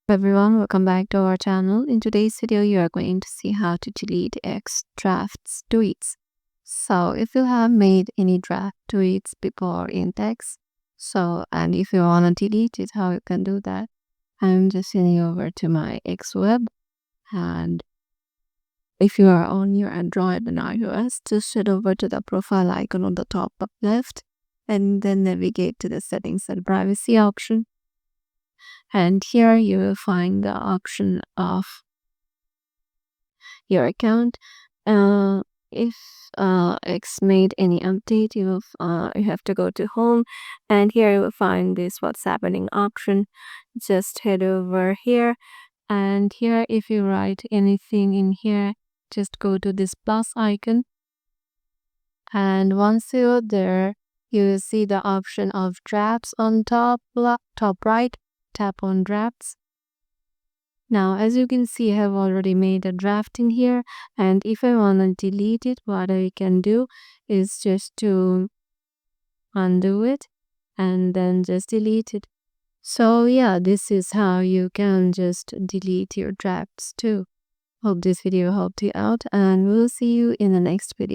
Everyone, welcome back to our channel. In today's video, you are going to see how to delete X drafts tweets. So if you have made any draft tweets before in text, and if you want to delete it, how you can do that? I'm just heading over to my X web, and if you are on your Android and iOS, just head over to the profile icon on the top left and then navigate to the settings and privacy option. And here you will find the option of your account. If X made any update, you have to go to home, and here you will find this what's happening option. Just head over here, and here if you write anything in here, just go to this plus icon, and once you're there, you will see the option of drafts on top right. Tap on drafts. Now, as you can see, I have already made a draft in here, and if I want to delete it, what I can do is just to undo it and then just delete it. So yeah, this is how you can just delete your drafts too. Hope this video helped you out, and we'll see you in the next video.